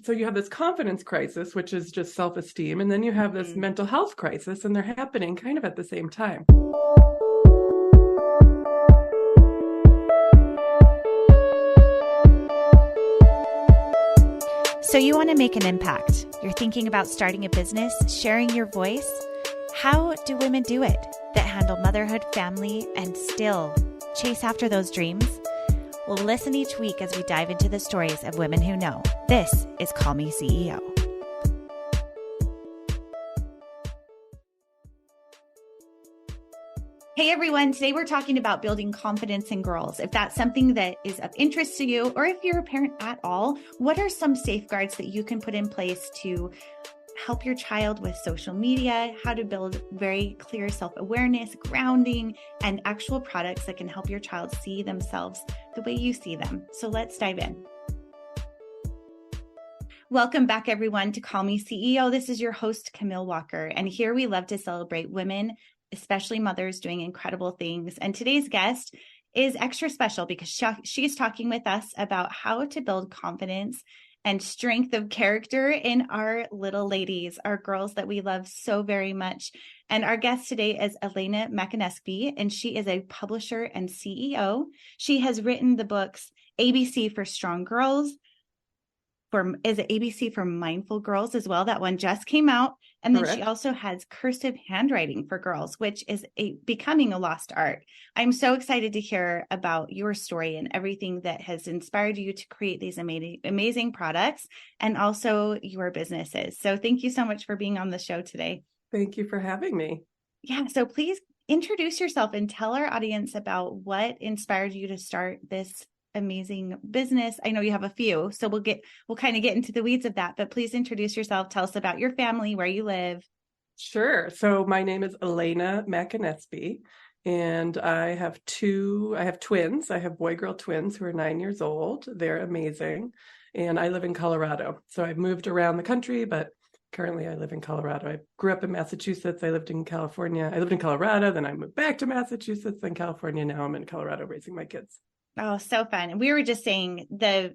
so you have this confidence crisis, which is just self-esteem, and then you have this mental health crisis, and they're happening kind of at the same time. So you want to make an impact. You're thinking about starting a business, sharing your voice. How do women do it that handle motherhood, family, and still chase after those dreams? Well, listen each week as we dive into the stories of women who know. This is Call Me CEO. Hey everyone, today we're talking about building confidence in girls. If that's something that is of interest to you, or if you're a parent at all, what are some safeguards that you can put in place to help your child with social media, how to build very clear self-awareness, grounding, and actual products that can help your child see themselves the way you see them. So let's dive in. Welcome back, everyone, to Call Me CEO. This is your host, Camille Walker, and here we love to celebrate women, especially mothers, doing incredible things. And today's guest is extra special because she's talking with us about how to build confidence and strength of character in our little ladies, our girls that we love so very much. And our guest today is Elena McAnespie, and she is a publisher and CEO. She has written the books ABC for Strong Girls, is it ABC for Mindful Girls as well? That one just came out. And then She also has Cursive Handwriting for Girls, which is becoming a lost art. I'm so excited to hear about your story and everything that has inspired you to create these amazing products and also your businesses. So thank you so much for being on the show today. Thank you for having me. Yeah. So please introduce yourself and tell our audience about what inspired you to start this amazing business. I know you have a few, so we'll kind of get into the weeds of that, but please introduce yourself. Tell us about your family, where you live. Sure. So my name is Elena McAnespie, and I have twins. I have boy-girl twins who are 9 years old. They're amazing. And I live in Colorado. So I've moved around the country, but currently I live in Colorado. I grew up in Massachusetts. I lived in California. I lived in Colorado. Then I moved back to Massachusetts, then California. Now I'm in Colorado raising my kids. Oh, so fun. And we were just saying the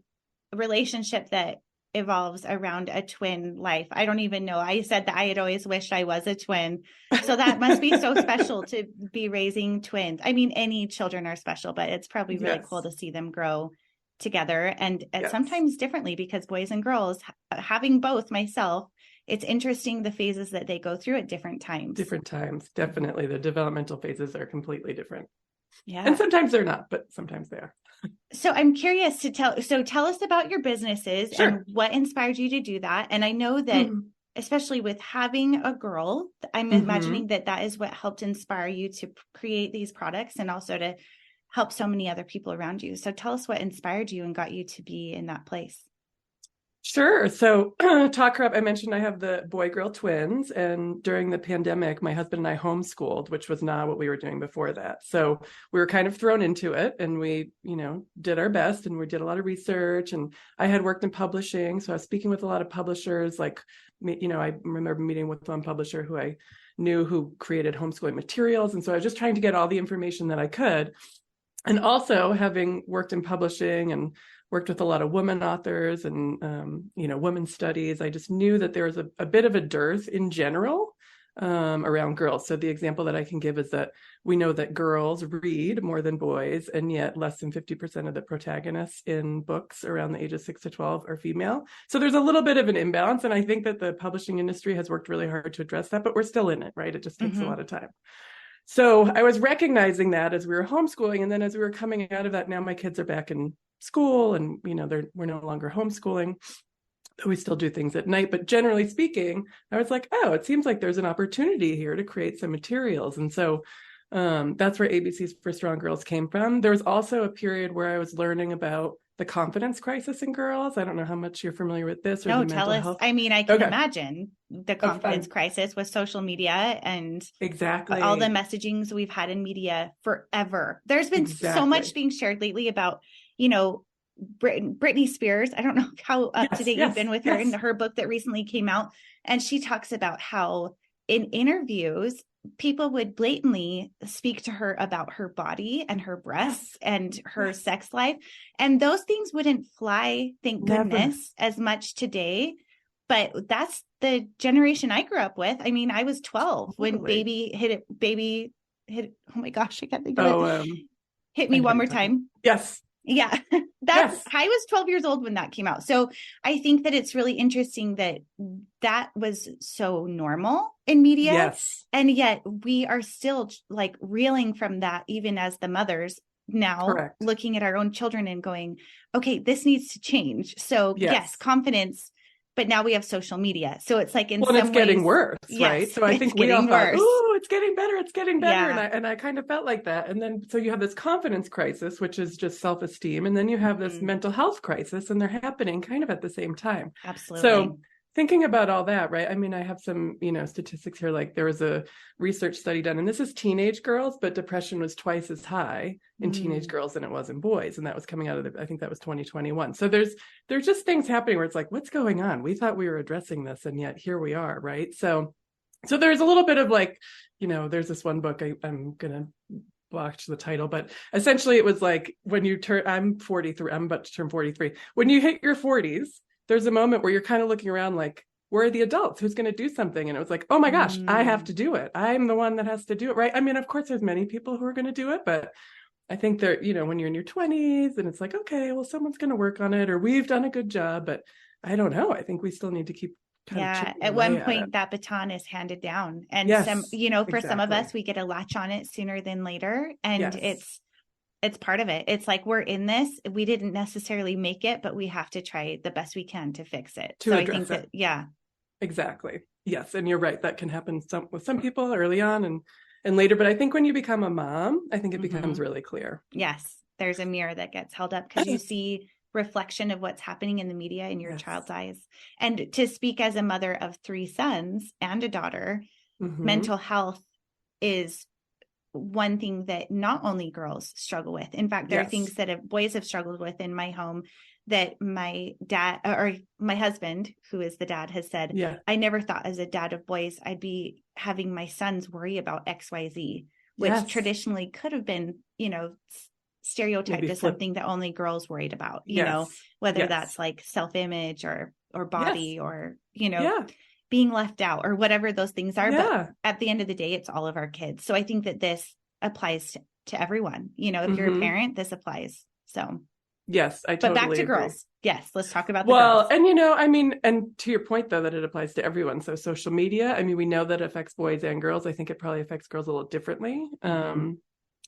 relationship that evolves around a twin life. I don't even know. I said that I had always wished I was a twin. So that must be so special to be raising twins. I mean, any children are special, but it's probably really cool to see them grow together and sometimes differently, because boys and girls, having both myself, it's interesting the phases that they go through at different times. Different times. Definitely. The developmental phases are completely different. Yeah. And sometimes they're not, but sometimes they are. So I'm curious to tell us about your businesses. Sure. And what inspired you to do that. And I know that especially with having a girl, I'm imagining that is what helped inspire you to create these products and also to help so many other people around you. So tell us what inspired you and got you to be in that place. Sure. So talk her up. I mentioned I have the boy-girl twins, and during the pandemic, my husband and I homeschooled, which was not what we were doing before that. So we were kind of thrown into it, and we, did our best, and we did a lot of research, and I had worked in publishing. So I was speaking with a lot of publishers, I remember meeting with one publisher who I knew who created homeschooling materials. And so I was just trying to get all the information that I could. And also having worked in publishing and worked with a lot of women authors and, women's studies, I just knew that there was a bit of a dearth in general around girls. So the example that I can give is that we know that girls read more than boys, and yet less than 50% of the protagonists in books around the ages 6 to 12 are female. So there's a little bit of an imbalance. And I think that the publishing industry has worked really hard to address that, but we're still in it, right? It just takes a lot of time. So I was recognizing that as we were homeschooling. And then as we were coming out of that, now my kids are back in school and, we're no longer homeschooling. We still do things at night. But generally speaking, I was like, oh, it seems like there's an opportunity here to create some materials. And so that's where ABCs for Strong Girls came from. There was also a period where I was learning about the confidence crisis in girls. I don't know how much you're familiar with this. Or no, tell us. Health. I mean, I can imagine the confidence crisis with social media and exactly all the messagings we've had in media forever. There's been so much being shared lately about, Britney Spears. I don't know how up to date you've been with her in her book that recently came out. And she talks about how in interviews, people would blatantly speak to her about her body and her breasts and her sex life. And those things wouldn't fly, thank goodness, as much today. But that's the generation I grew up with. I mean, I was 12 when baby hit, oh my gosh, I can't think of it. Hit me one more time. Yes. Yeah. I was 12 years old when that came out. So I think that it's really interesting that was so normal in media. Yes. And yet we are still like reeling from that, even as the mothers now. Correct. Looking at our own children and going, okay, this needs to change. So yes, confidence. But now we have social media. So it's like in some ways. Well, it's getting worse, right? So I think we all thought, it's getting better. It's getting better. Yeah. And I kind of felt like that. And then, so you have this confidence crisis, which is just self-esteem. And then you have this mental health crisis, and they're happening kind of at the same time. Absolutely. So thinking about all that, right? I mean, I have some, statistics here, like there was a research study done, and this is teenage girls, but depression was twice as high in teenage girls than it was in boys. And that was coming out of I think that was 2021. So there's just things happening where it's like, what's going on? We thought we were addressing this, and yet here we are, right? So there's a little bit of like, there's this one book, I'm going to watch the title, but essentially it was like when you I'm 43, I'm about to turn 43. When you hit your 40s, there's a moment where you're kind of looking around like, where are the adults? Who's going to do something? And it was like, oh my gosh, I have to do it. I'm the one that has to do it, right? I mean, of course, there's many people who are going to do it, but I think they're, when you're in your 20s and it's like, okay, well, someone's going to work on it, or we've done a good job, but I don't know. I think we still need to keep at one point that baton is handed down. And for some of us, we get a latch on it sooner than later. And it's part of it. It's like, we're in this, we didn't necessarily make it, but we have to try the best we can to fix it. I think that, exactly. Yes. And you're right. That can happen with some people early on and later. But I think when you become a mom, I think it becomes really clear. Yes. There's a mirror that gets held up because you see reflection of what's happening in the media in your child's eyes. And to speak as a mother of 3 sons and a daughter, mental health is one thing that not only girls struggle with. In fact, there are things that boys have struggled with in my home that my dad or my husband, who is the dad, has said, I never thought as a dad of boys, I'd be having my sons worry about XYZ, which traditionally could have been, stereotyped as something that only girls worried about, whether that's like self-image or body or, being left out or whatever those things are. But at the end of the day, it's all of our kids. So I think that this applies to everyone. If you're a parent, this applies. So yes, I totally But back to agree. girls. Yes, let's talk about the girls. And and to your point though, that it applies to everyone. So social media, we know that it affects boys and girls. I think it probably affects girls a little differently.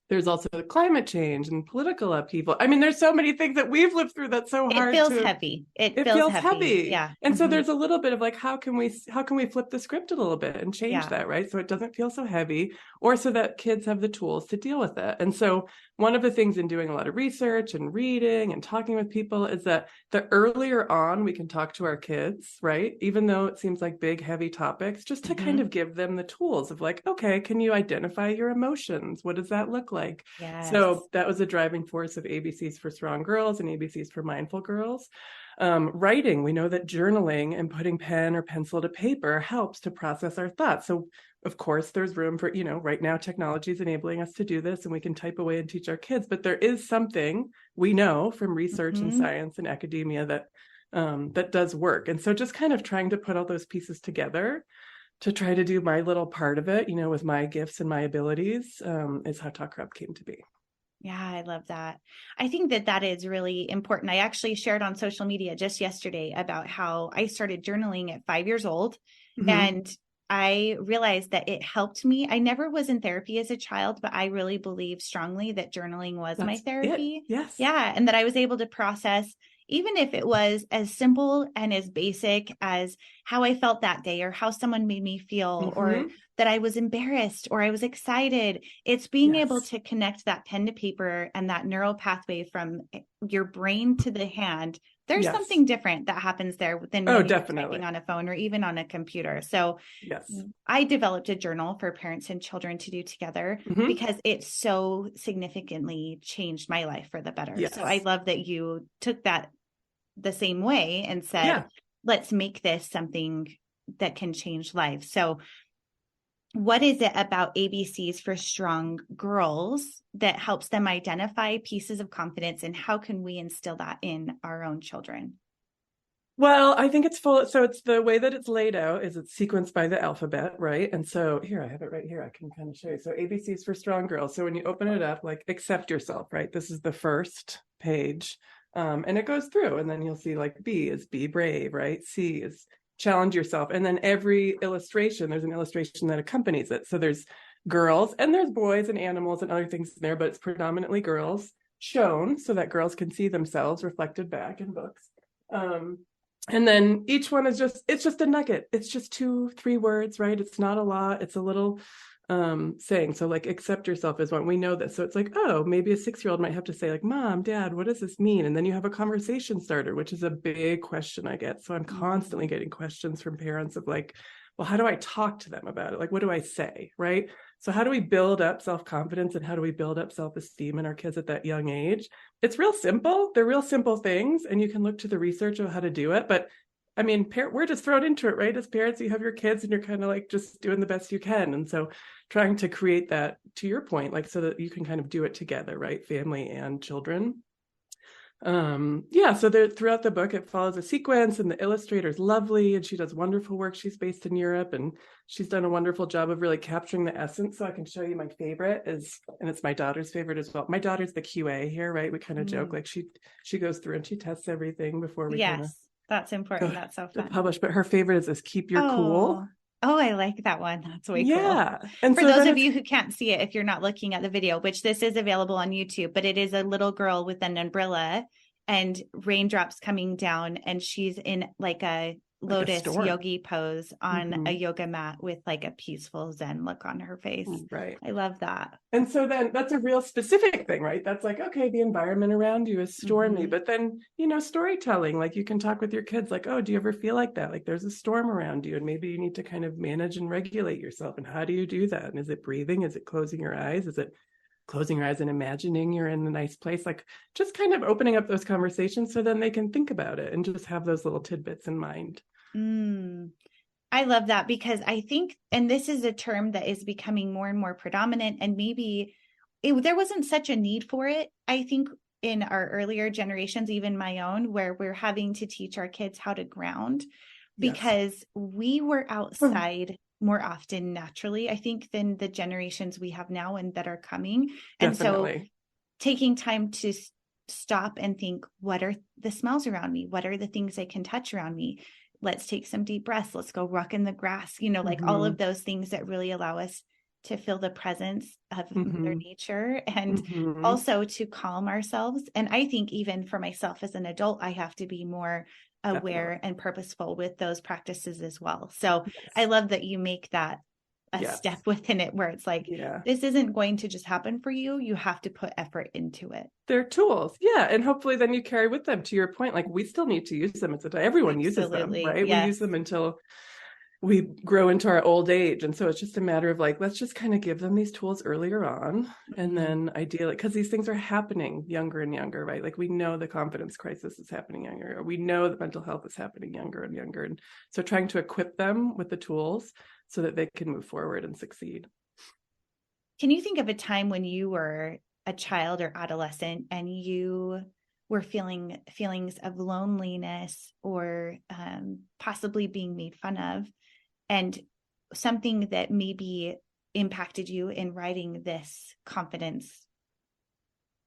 There's also the climate change and political upheaval. There's so many things that we've lived through that's so hard. It feels heavy. It feels heavy. Yeah. And so there's a little bit of like, how can we flip the script a little bit and change that, right? So it doesn't feel so heavy, or so that kids have the tools to deal with it. And so one of the things in doing a lot of research and reading and talking with people is that the earlier on we can talk to our kids, right? Even though it seems like big, heavy topics, just to kind of give them the tools of like, okay, can you identify your emotions? What does that look like? Yes. So that was a driving force of ABCs for Strong Girls and ABCs for Mindful Girls. Writing, we know that journaling and putting pen or pencil to paper helps to process our thoughts. So of course, there's room for, right now technology is enabling us to do this and we can type away and teach our kids, but there is something we know from research and science and academia that does work. And so just kind of trying to put all those pieces together to try to do my little part of it, with my gifts and my abilities, is how Talk Her Up came to be. Yeah, I love that. I think that is really important. I actually shared on social media just yesterday about how I started journaling at 5 years old, and I realized that it helped me. I never was in therapy as a child, but I really believe strongly that journaling was my therapy. Yes. Yeah. And that I was able to process, even if it was as simple and as basic as how I felt that day or how someone made me feel or that I was embarrassed or I was excited. It's being able to connect that pen to paper and that neural pathway from your brain to the hand. There's something different that happens there than typing on a phone or even on a computer. So I developed a journal for parents and children to do together because it so significantly changed my life for the better. Yes. So I love that you took that the same way and said, let's make this something that can change lives. So what is it about ABCs for Strong Girls that helps them identify pieces of confidence, and how can we instill that in our own children? Well, I think it's full. So it's the way that it's laid out is it's sequenced by the alphabet, right? And so here, I have it right here. I can kind of show you. So ABCs for Strong Girls. So when you open it up, like accept yourself, right? This is the first page. And it goes through, and then you'll see like B is be brave, right? C is challenge yourself. And then every illustration, there's an illustration that accompanies it. So there's girls and there's boys and animals and other things in there, but it's predominantly girls shown so that girls can see themselves reflected back in books. And then each one is it's just a nugget. It's just 2-3 words, right? It's not a lot. It's a little saying. So like accept yourself is one. We know this. So it's like, oh, maybe a 6-year-old might have to say like, Mom, Dad, what does this mean? And then you have a conversation starter, which is a big question I get. So I'm constantly getting questions from parents of like, well, how do I talk to them about it? Like, what do I say? Right. So how do we build up self-confidence, and how do we build up self-esteem in our kids at that young age? It's real simple. They're real simple things, and you can look to the research of how to do it. But I mean, we're just thrown into it, right? As parents, you have your kids and you're kind of like just doing the best you can. And so trying to create that, to your point, like so that you can kind of do it together, right? Family and children. So throughout the book it follows a sequence, and the illustrator's lovely and she does wonderful work. She's based in Europe, and she's done a wonderful job of really capturing the essence. So I can show you my favorite is, and it's my daughter's favorite as well. My daughter's the QA here, right? We kind of joke like she goes through and she tests everything before we that's important. That's so fun. Publish. But her favorite is this keep your cool. Oh, I like that one. That's way cool. And for those of you who can't see it, if you're not looking at the video, which this is available on YouTube, but it is a little girl with an umbrella and raindrops coming down, and she's in like a lotus yogi pose on a yoga mat with like a peaceful Zen look on her face. Right. I love that. And so then that's a real specific thing, right? That's like, okay, the environment around you is stormy, but then, storytelling, like you can talk with your kids like, oh, do you ever feel like that? Like there's a storm around you and maybe you need to kind of manage and regulate yourself. And how do you do that? And is it breathing? Is it closing your eyes? Is it closing your eyes and imagining you're in a nice place? Like just kind of opening up those conversations so then they can think about it and just have those little tidbits in mind. I love that, because I think, and this is a term that is becoming more and more predominant, and maybe there wasn't such a need for it, I think, in our earlier generations, even my own, where we're having to teach our kids how to ground, because we were outside more often naturally, I think, than the generations we have now and that are coming. And so taking time to stop and think, what are the smells around me? What are the things I can touch around me? Let's take some deep breaths. Let's go walk in the grass, like all of those things that really allow us to feel the presence of Mother Nature, and also to calm ourselves. And I think even for myself as an adult, I have to be more aware and purposeful with those practices as well. So I love that you make that a step within it, where it's like, this isn't going to just happen for you. You have to put effort into it. They're tools. And hopefully then you carry with them, to your point, like we still need to use them. Everyone uses them, right? We use them until we grow into our old age. And so it's just a matter of like, let's just kind of give them these tools earlier on. And then ideally, because these things are happening younger and younger, right? Like we know the confidence crisis is happening younger. We know that mental health is happening younger and younger. And so trying to equip them with the tools so that they can move forward and succeed. Can you think of a time when you were a child or adolescent and you were feeling feelings of loneliness or possibly being made fun of, and something that maybe impacted you in writing this confidence?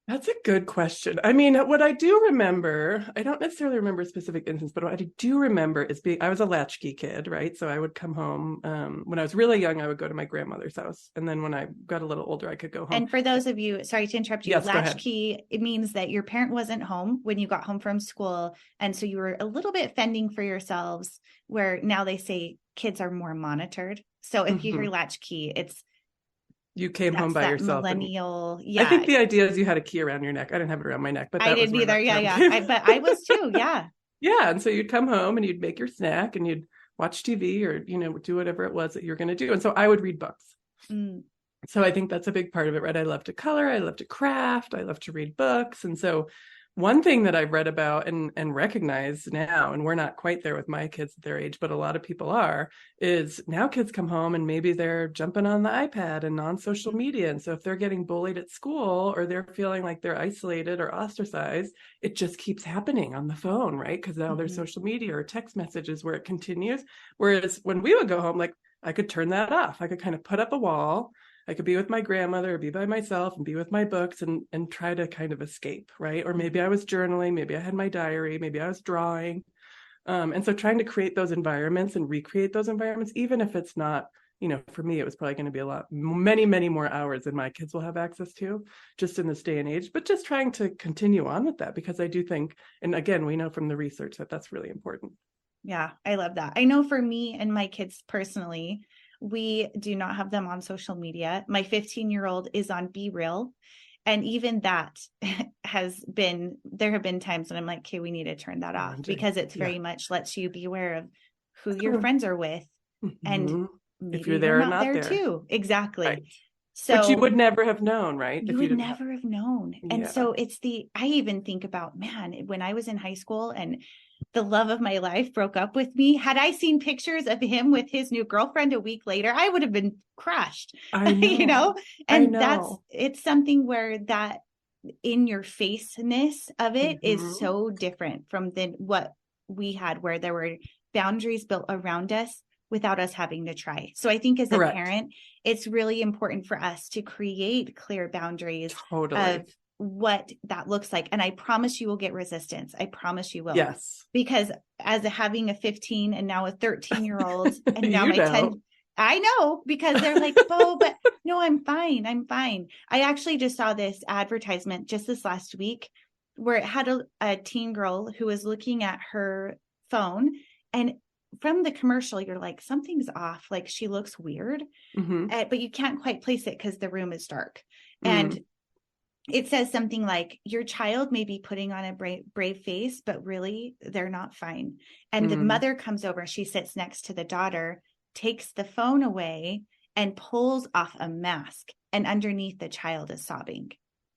That's a good question. I mean, what I do remember, I don't necessarily remember a specific instance, but what I do remember is I was a latchkey kid, right? So I would come home, when I was really young, I would go to my grandmother's house. And then when I got a little older, I could go home. And for those of you, sorry to interrupt you, latchkey, it means that your parent wasn't home when you got home from school. And so you were a little bit fending for yourselves, where now they say kids are more monitored. So if you hear latchkey, it's you came home by yourself. Millennial. I think the idea is you had a key around your neck. I didn't have it around my neck, but I didn't either. But I was too. And so you'd come home and you'd make your snack and you'd watch TV or, do whatever it was that you're going to do. And so I would read books. So I think that's a big part of it, right? I love to color. I love to craft. I love to read books. And so One thing that I've read about and recognize now, and we're not quite there with my kids at their age, but a lot of people are, is now kids come home and maybe they're jumping on the iPad and on social media. And so if they're getting bullied at school or they're feeling like they're isolated or ostracized, it just keeps happening on the phone, right? Because now there's social media or text messages where it continues. Whereas when we would go home, like I could turn that off. I could kind of put up a wall. I could be with my grandmother or be by myself and be with my books and try to kind of escape, right? Or maybe I was journaling, maybe I had my diary, maybe I was drawing. And so trying to create those environments and recreate those environments, even if it's not, for me, it was probably going to be many, many more hours than my kids will have access to just in this day and age, but just trying to continue on with that because I do think, and again, we know from the research that that's really important. Yeah, I love that. I know for me and my kids personally, we do not have them on social media. My 15-year-old is on Be Real. And even that there have been times when I'm like, okay, we need to turn that off because it's very much lets you be aware of who your friends are with. And maybe if you're there or not there too. Exactly. Right. So, but you would never have known, right? You would never have known. And so I even think about, man, when I was in high school and the love of my life broke up with me, had I seen pictures of him with his new girlfriend a week later, I would have been crushed, and it's something where that in your faceness of it is so different from what we had, where there were boundaries built around us without us having to try. So I think as a parent, it's really important for us to create clear boundaries of what that looks like. And I promise you will get resistance. I promise you will. Yes. Because having a 15 and now a 13-year-old and now my 10, I know, because they're like, oh, but no, I'm fine. I'm fine. I actually just saw this advertisement just this last week where it had a teen girl who was looking at her phone, and from the commercial, you're like, something's off. Like she looks weird, but you can't quite place it because the room is dark. And it says something like, your child may be putting on a brave face, but really they're not fine. And the mother comes over, she sits next to the daughter, takes the phone away and pulls off a mask. And underneath the child is sobbing.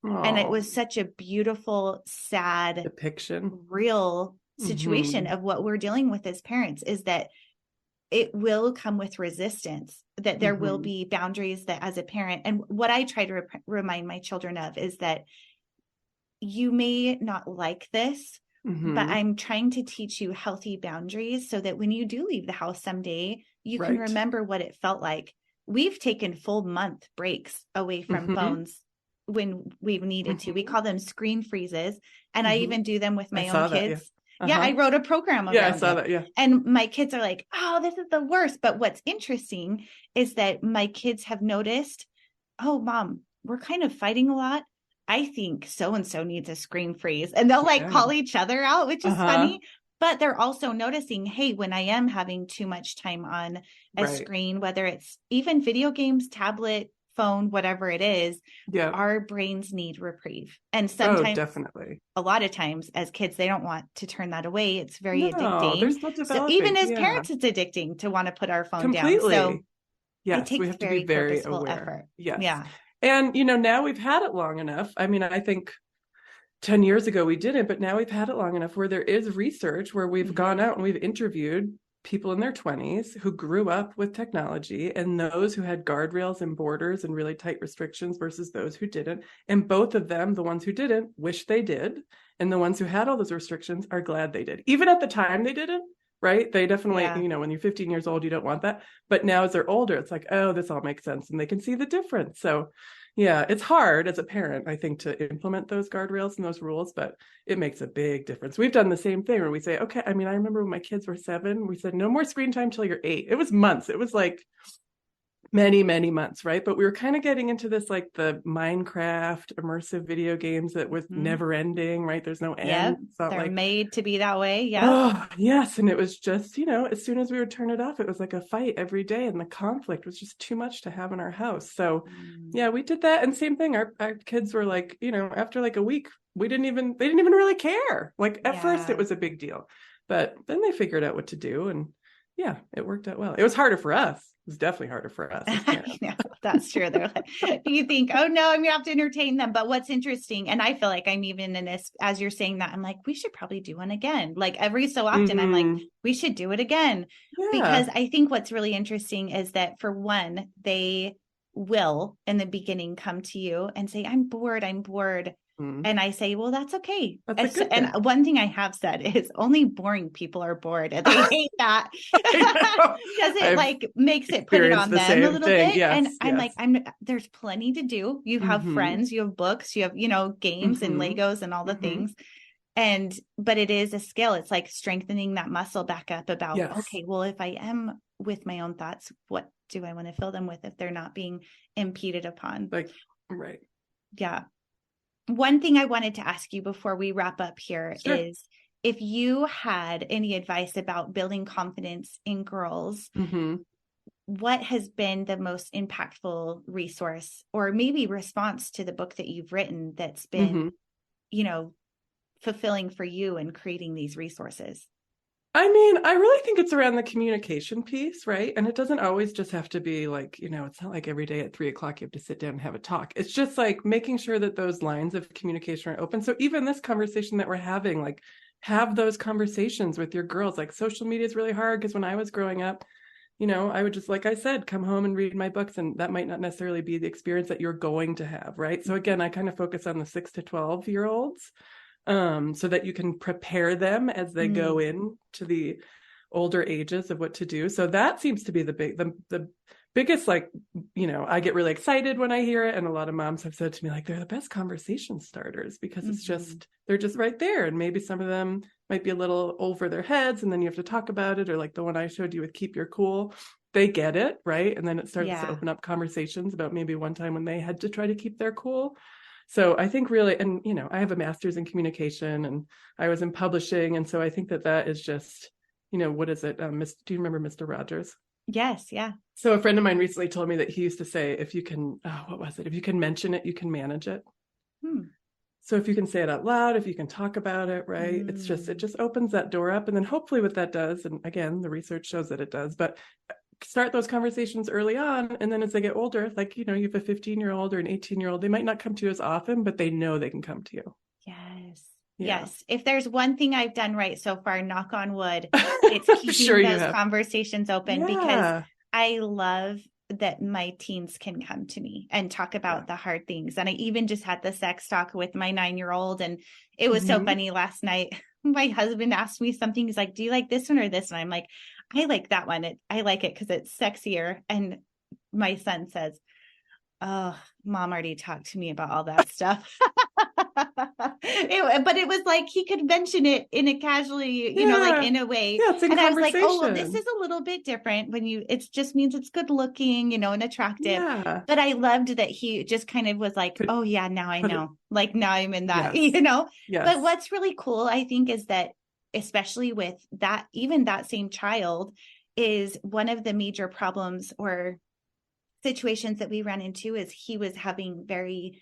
Aww. And it was such a beautiful, sad depiction, real situation of what we're dealing with as parents, is that it will come with resistance, that there will be boundaries that as a parent. And what I try to remind my children of is that you may not like this, but I'm trying to teach you healthy boundaries so that when you do leave the house someday, you can remember what it felt like. We've taken full month breaks away from phones when we've needed to. We call them screen freezes. And I even do them with my own kids. Yeah, I wrote a program around I saw that. Yeah. And my kids are like, oh, this is the worst. But what's interesting is that my kids have noticed, oh, Mom, we're kind of fighting a lot. I think so-and-so needs a screen freeze. And they'll call each other out, which is funny. But they're also noticing, hey, when I am having too much time on a screen, whether it's even video games, tablet, phone, whatever it is, our brains need reprieve. And sometimes, definitely, a lot of times as kids, they don't want to turn that away. It's very addicting. There's no developing. So even as parents, it's addicting to want to put our phone down. So it takes we have to be very aware. Effort. Yes. Yeah. And, now we've had it long enough. I mean, I think 10 years ago we didn't, but now we've had it long enough where there is research where we've gone out and we've interviewed people in their 20s who grew up with technology, and those who had guardrails and borders and really tight restrictions versus those who didn't. And both of them, the ones who didn't, wish they did. And the ones who had all those restrictions are glad they did. Even at the time they didn't, right? They definitely, when you're 15 years old, you don't want that. But now as they're older, it's like, oh, this all makes sense. And they can see the difference. So yeah, it's hard as a parent, I think, to implement those guardrails and those rules, but it makes a big difference. We've done the same thing where we say, okay, I mean, I remember when my kids were 7, we said, no more screen time till you're 8. It was months. It was like many, many months, right? But we were kind of getting into this, like the Minecraft immersive video games that was never ending, right? There's no end. Yep. They're made to be that way. Yeah. Oh, yes. And it was just, as soon as we would turn it off, it was like a fight every day. And the conflict was just too much to have in our house. So yeah, we did that. And same thing. Our kids were like, after like a week, they didn't even really care. Like at first it was a big deal, but then they figured out what to do. And yeah, it worked out well. It was harder for us. It was definitely harder for us as parents. No, that's true. They're like, you think, oh no, I'm gonna have to entertain them. But what's interesting, and I feel like I'm even in this, as you're saying that, I'm like, we should probably do one again. Like every so often, I'm like, we should do it again. Because I think what's really interesting is that for one, they will in the beginning come to you and say, I'm bored. And I say, well, that's okay. That's a good thing. And one thing I have said is only boring people are bored. And they hate that because it like makes it put it on them a little bit. Yes, and I'm like, there's plenty to do. You have friends, you have books, you have, games and Legos and all the things. But it is a skill. It's like strengthening that muscle back up about, okay, well, if I am with my own thoughts, what do I want to fill them with if they're not being impeded upon? Right. Yeah. One thing I wanted to ask you before we wrap up here is if you had any advice about building confidence in girls, what has been the most impactful resource or maybe response to the book that you've written that's been, fulfilling for you in creating these resources? I mean, I really think it's around the communication piece, right? And it doesn't always just have to be like, it's not like every day at 3:00 you have to sit down and have a talk. It's just like making sure that those lines of communication are open. So even this conversation that we're having, like have those conversations with your girls. Like social media is really hard because when I was growing up, I would just, like I said, come home and read my books, and that might not necessarily be the experience that you're going to have, right? So again, I kind of focus on the 6 to 12-year-olds. So that you can prepare them as they go in to the older ages of what to do. So that seems to be the biggest, like, I get really excited when I hear it. And a lot of moms have said to me, like, they're the best conversation starters because it's just, they're just right there. And maybe some of them might be a little over their heads and then you have to talk about it. Or like the one I showed you with Keep Your Cool, they get it, right? And then it starts to open up conversations about maybe one time when they had to try to keep their cool. So I think really, and, I have a master's in communication and I was in publishing. And so I think that is just, what is it? Do you remember Mr. Rogers? Yes. Yeah. So a friend of mine recently told me that he used to say, if you can, what was it? If you can mention it, you can manage it. So if you can say it out loud, if you can talk about it, right? It just opens that door up. And then hopefully what that does, and again, the research shows that it does, but start those conversations early on. And then as they get older, like, you have a 15-year-old or an 18-year-old, they might not come to you as often, but they know they can come to you. Yes. Yeah. Yes. If there's one thing I've done right so far, knock on wood, it's keeping those conversations open because I love that my teens can come to me and talk about the hard things. And I even just had the sex talk with my 9-year-old. And it was so funny last night. My husband asked me something. He's like, do you like this one or this one? I'm like, I like that one. I like it because it's sexier. And my son says, oh, mom already talked to me about all that stuff. But it was like he could mention it in a casually, like in a way. Yeah, it's in and I was like, oh, well, conversation. this is a little bit different when it just means it's good looking, and attractive. Yeah. But I loved that he just kind of was like, oh yeah, now I know. Like now I'm in that, Yes. But what's really cool, I think, is that especially with that, even that same child is one of the major problems or situations that we ran into is he was having very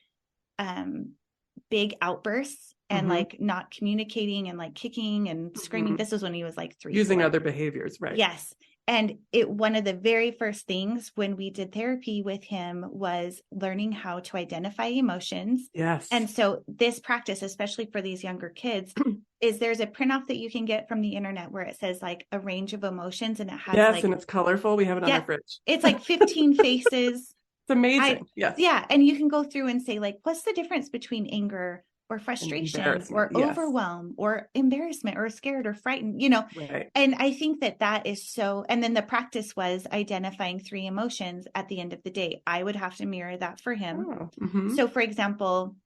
big outbursts and like not communicating and like kicking and screaming. This was when he was like 3. Using other behaviors, right? Yes. And one of the very first things when we did therapy with him was learning how to identify emotions. Yes. And so this practice, especially for these younger kids, is there's a printout that you can get from the internet where it says like a range of emotions and it has and it's colorful. We have it on our fridge. It's like 15 faces. It's amazing. Yes. Yeah. And you can go through and say like, what's the difference between anger or frustration or overwhelm or embarrassment or scared or frightened, Right. And I think that is so, and then the practice was identifying 3 emotions at the end of the day. I would have to mirror that for him. So for example,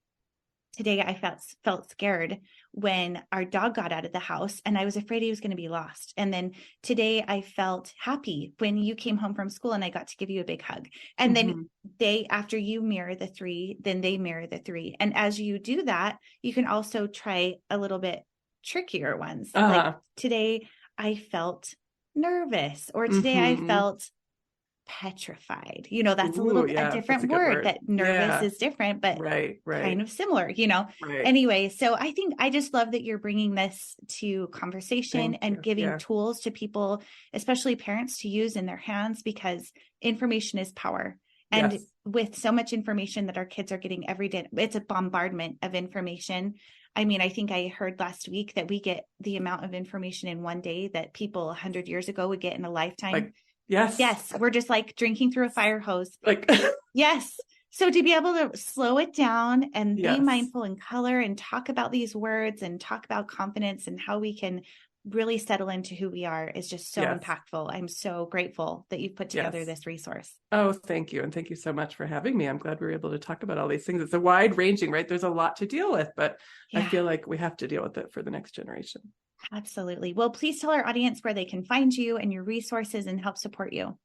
today I felt scared when our dog got out of the house and I was afraid he was going to be lost. And then today I felt happy when you came home from school and I got to give you a big hug. And then after you mirror the 3, then they mirror the 3. And as you do that, you can also try a little bit trickier ones. Like today I felt nervous, or today I felt petrified. That's Ooh, a yeah, that's a different good word, word. that nervous Yeah. is different, but Right, kind right, of similar, right. Anyway, so I just love that you're bringing this to conversation Thank and you. giving Yeah. tools to people, especially parents, to use in their hands, because information is power. And Yes. with so much information that our kids are getting every day, it's a bombardment of information. I mean, I think I heard last week that we get the amount of information in one day that people 100 years ago would get in a lifetime. Like, yes. Yes, we're just like drinking through a fire hose. Like, Yes. So to be able to slow it down and be yes. mindful in color and talk about these words and talk about confidence and how we can really settle into who we are is just so Yes. impactful. I'm so grateful that you've put together Yes. this resource. Oh, thank you. And thank you so much for having me. I'm glad we were able to talk about all these things. It's a wide ranging, right? There's a lot to deal with, but I feel like we have to deal with it for the next generation. Absolutely. Well, please tell our audience where they can find you and your resources and help support you.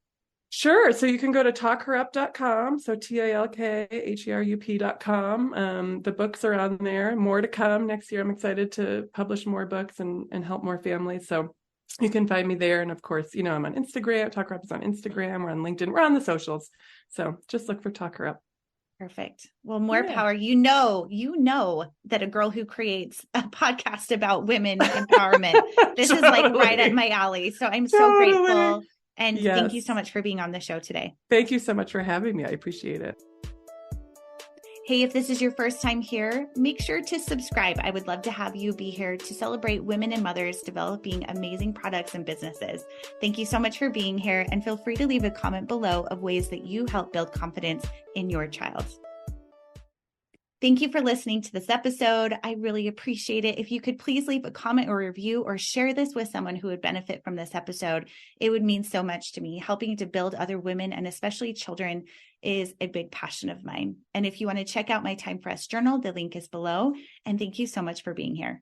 Sure. So you can go to talkherup.com. So TALKHERUP.com. The books are on there. More to come next year. I'm excited to publish more books and help more families. So you can find me there. And of course, I'm on Instagram. Talk Her Up is on Instagram. We're on LinkedIn. We're on the socials. So just look for Talk Her Up. Perfect. Well, more power. You know that a girl who creates a podcast about women empowerment, this is like right up my alley. So I'm so grateful. And thank you so much for being on the show today. Thank you so much for having me. I appreciate it. Hey, if this is your first time here, make sure to subscribe. I would love to have you be here to celebrate women and mothers developing amazing products and businesses. Thank you so much for being here, and feel free to leave a comment below of ways that you help build confidence in your child. Thank you for listening to this episode. I really appreciate it. If you could please leave a comment or review or share this with someone who would benefit from this episode, it would mean so much to me. Helping to build other women and especially children is a big passion of mine. And if you want to check out my Time for Us journal, the link is below. And thank you so much for being here.